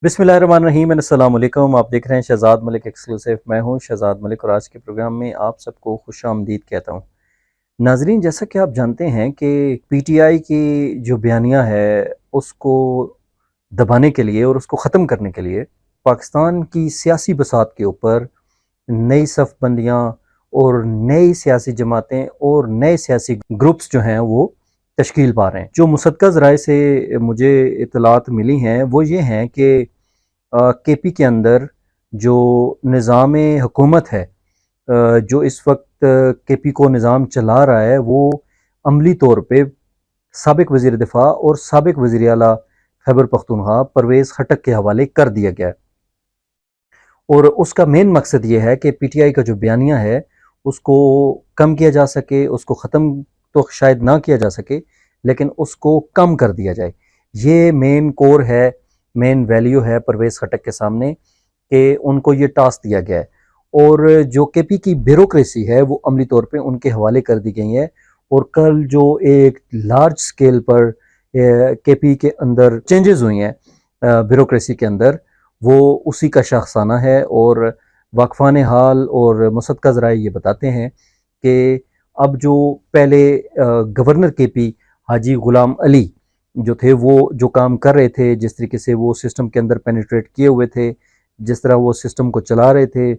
बिस्मिल्लाहिर्रहमानिर्रहीम अस्सलाम वालेकुम। आप देख रहे हैं शहजाद मलिक एक्सक्लूसिव। मैं हूं शहजाद मलिक और आज के प्रोग्राम में आप सबको खुश आमदीद कहता हूं। नाजरीन, जैसा कि आप जानते हैं कि पीटीआई की जो बयानिया है उसको दबाने के लिए और उसको ख़त्म करने के लिए पाकिस्तान की सियासी बसात के ऊपर नई सफ़बंदियाँ और नई सियासी जमातें और नए सियासी ग्रुप्स जो हैं वो तश्कील पा रहे हैं। जो मुसद्दक़ ज़राए से मुझे इत्तलात मिली हैं वो ये हैं कि केपी के अंदर जो निज़ाम हुकूमत है, जो इस वक्त केपी को निज़ाम चला रहा है, वो अमली तौर पे साबिक वज़ीर दिफा और साबिक वज़ीर आला खैबर पख्तूनख्वा परवेज़ खटक के हवाले कर दिया गया है। और उसका मेन मकसद ये है कि पीटीआई का जो बयानिया है उसको कम किया जा सके, उसको ख़त्म तो शायद ना किया जा सके लेकिन उसको कम कर दिया जाए। ये मेन कोर है, मेन वैल्यू है परवेज़ खटक के सामने कि उनको ये टास्क दिया गया है। और जो केपी की ब्यूरोक्रेसी है वो अमली तौर पे उनके हवाले कर दी गई है। और कल जो एक लार्ज स्केल पर केपी के अंदर चेंजेस हुई हैं ब्यूरोक्रेसी के अंदर, वो उसी का शाखसाना है। और वाकफान हाल और मुसद्दक़ ज़राए ये बताते हैं कि अब जो पहले गवर्नर केपी हाजी गुलाम अली जो थे वो जो काम कर रहे थे, जिस तरीके से वो सिस्टम के अंदर पेनिट्रेट किए हुए थे, जिस तरह वो सिस्टम को चला रहे थे,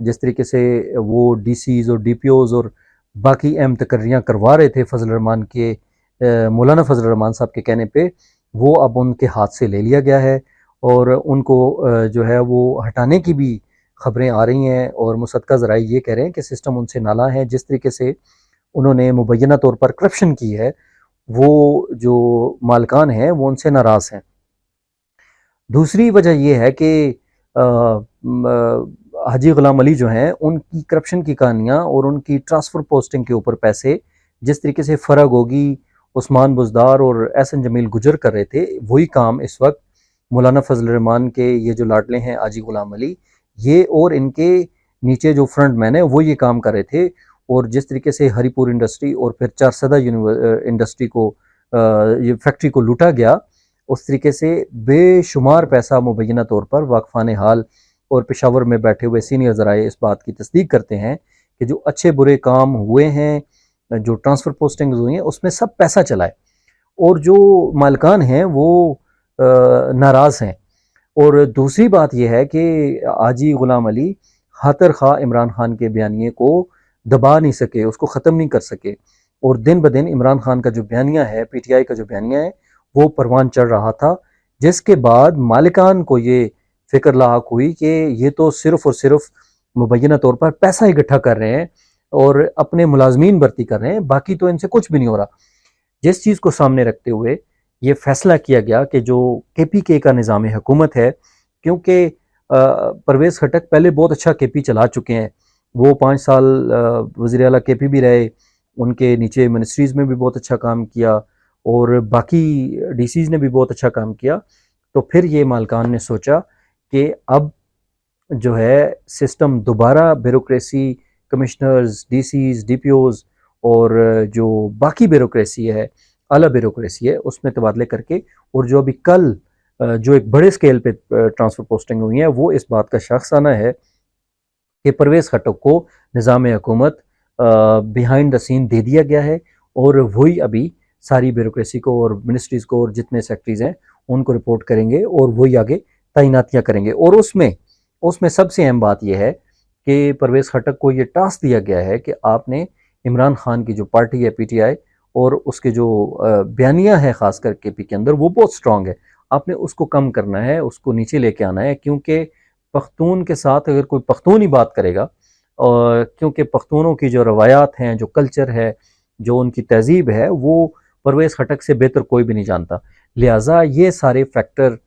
जिस तरीके से वो डीसीज और डीपीओज और बाकी अहम तकर्रियाँ करवा रहे थे फजल रहमान के मौलाना फजल रहमान साहब के कहने पे, वो अब उनके हाथ से ले लिया गया है। और उनको जो है वो हटाने की भी खबरें आ रही हैं। और मुसद्दक़ ज़राए ये कह रहे हैं कि सिस्टम उनसे नाला है। जिस तरीके से उन्होंने मुबैना तौर पर करप्शन की है, वो जो मालकान हैं वो उनसे नाराज़ हैं। दूसरी वजह ये है कि हाजी गुलाम अली जो हैं उनकी करप्शन की कहानियाँ और उनकी ट्रांसफ़र पोस्टिंग के ऊपर पैसे जिस तरीके से फ़रग होगी, उस्मान बुज़दार और एहसन जमील गुजर कर रहे थे, वही काम इस वक्त मौलाना फजल रहमान के ये जो लाडले हैं हाजी गुलाम अली, ये और इनके नीचे जो फ्रंट मैन है वो ये काम कर रहे थे। और जिस तरीके से हरीपुर इंडस्ट्री और फिर चारसदा इंडस्ट्री को ये फैक्ट्री को लूटा गया, उस तरीके से बेशुमार पैसा मुबैना तौर पर वाकफान हाल और पेशावर में बैठे हुए सीनियर ज़राए इस बात की तस्दीक करते हैं कि जो अच्छे बुरे काम हुए हैं, जो ट्रांसफ़र पोस्टिंग हुई हैं, उसमें सब पैसा चला है और जो मालकान हैं वो नाराज़ हैं। और दूसरी बात यह है कि हाजी गुलाम अली खातर खा इमरान खान के बयानिए को दबा नहीं सके, उसको ख़त्म नहीं कर सके। और दिन ब दिन इमरान खान का जो बयानिया है, पीटीआई का जो बयानिया है, वो परवान चढ़ रहा था, जिसके बाद मालिकान को ये फ़िक्र लाहक हुई कि ये तो सिर्फ़ और सिर्फ मुबैना तौर पर पैसा इकट्ठा कर रहे हैं और अपने मुलाजमीन भर्ती कर रहे हैं, बाकी तो इनसे कुछ भी नहीं हो रहा। जिस चीज़ को सामने रखते हुए ये फैसला किया गया कि जो केपीके का निज़ाम हुकूमत है, क्योंकि परवेज़ खटक पहले बहुत अच्छा केपी चला चुके हैं, वो 5 साल वज़ीर आला केपी भी रहे, उनके नीचे मिनिस्ट्रीज़ में भी बहुत अच्छा काम किया और बाकी डीसीज़ ने भी बहुत अच्छा काम किया। तो फिर ये मालकान ने सोचा कि अब जो है सिस्टम दोबारा ब्यूरोक्रेसी, कमिश्नर्स, डीसीज़, डीपीओज़ और जो बाकी ब्यूरोक्रेसी है, आला ब्यूरोक्रेसी है, उसमें तबादले करके, और जो अभी कल जो एक बड़े स्केल पे ट्रांसफ़र पोस्टिंग हुई है, वो इस बात का शाखसाना है कि परवेज़ खटक को निज़ाम हुकूमत बिहाइंड द सीन दे दिया गया है और वही अभी सारी ब्यूरोक्रेसी को और मिनिस्ट्रीज़ को और जितने सेक्रेटरीज़ हैं उनको रिपोर्ट करेंगे और वही आगे तैनातियाँ करेंगे। और उसमें सबसे अहम बात यह है कि परवेज़ खटक को ये टास्क दिया गया है कि आपने इमरान खान की जो पार्टी है पीटीआई और उसके जो बयानिया है ख़ास कर केपी के अंदर, वो बहुत स्ट्रॉन्ग है, आपने उसको कम करना है, उसको नीचे लेके आना है। क्योंकि पख्तून के साथ अगर कोई पख्तून ही बात करेगा, और क्योंकि पख्तूनों की जो रवायात हैं, जो कल्चर है, जो उनकी तहज़ीब है, वो परवेज़ खटक से बेहतर कोई भी नहीं जानता। लिहाजा ये सारे फैक्टर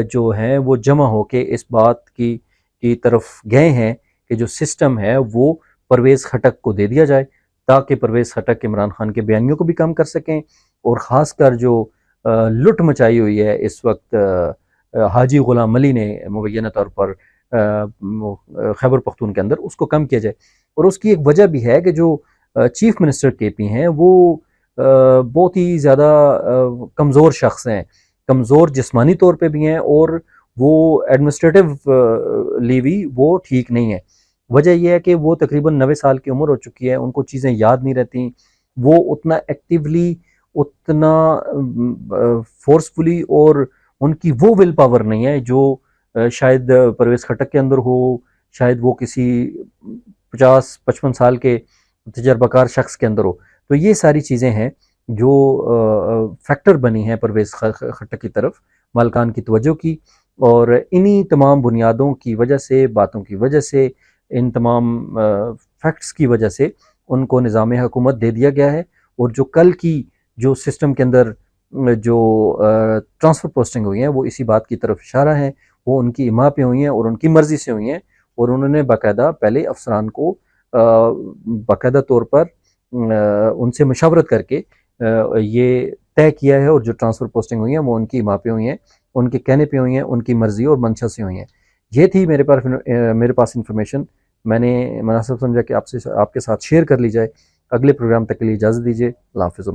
जो हैं वो जमा होके इस बात की तरफ गए हैं कि जो सिस्टम है वो परवेज़ खटक को दे दिया जाए, ताकि परवेज़ खटक इमरान खान के बयानियों को भी कम कर सकें। और ख़ास कर जो लुट मचाई हुई है इस वक्त हाजी गुलाम अली ने मुबैना तौर पर खैबर पख्तून के अंदर, उसको कम किया जाए। और उसकी एक वजह भी है कि जो चीफ मिनिस्टर केपी हैं वो बहुत ही ज़्यादा कमज़ोर शख्स हैं, कमज़ोर जिस्मानी तौर पे भी हैं और وہ ایڈمنسٹریٹو لیوی وہ ٹھیک نہیں ہے. وجہ یہ ہے کہ وہ تقریباً 90 سال کی عمر ہو چکی ہے، ان کو چیزیں یاد نہیں رہتی، وہ اتنا ایکٹیولی، اتنا فورسفلی، اور ان کی وہ ول پاور نہیں ہے جو شاید پرویز خٹک کے اندر ہو، شاید وہ کسی 50-55 سال کے تجربہ کار شخص کے اندر ہو. تو یہ ساری چیزیں ہیں جو فیکٹر بنی ہیں پرویز خٹک کی طرف مالکان کی توجہ کی، اور انہی تمام بنیادوں کی وجہ سے، باتوں کی وجہ سے، ان تمام فیکٹس کی وجہ سے ان کو نظام حکومت دے دیا گیا ہے. اور جو کل کی جو سسٹم کے اندر جو ٹرانسفر پوسٹنگ ہوئی ہیں وہ اسی بات کی طرف اشارہ ہیں، وہ ان کی اما پہ ہوئی ہیں اور ان کی مرضی سے ہوئی ہیں، اور انہوں نے باقاعدہ پہلے افسران کو باقاعدہ طور پر ان سے مشاورت کر کے یہ طے کیا ہے، اور جو ٹرانسفر پوسٹنگ ہوئی ہیں وہ ان کی اما پہ ہوئی ہیں، ان کے کہنے پہ ہوئی ہیں، ان کی مرضی اور منشا سے ہوئی ہیں. یہ تھی میرے پاس انفارمیشن، میں نے مناسب سمجھا کہ آپ کے ساتھ شیئر کر لی جائے. اگلے پروگرام تک کے لیے اجازت دیجیے. اللہ حافظ.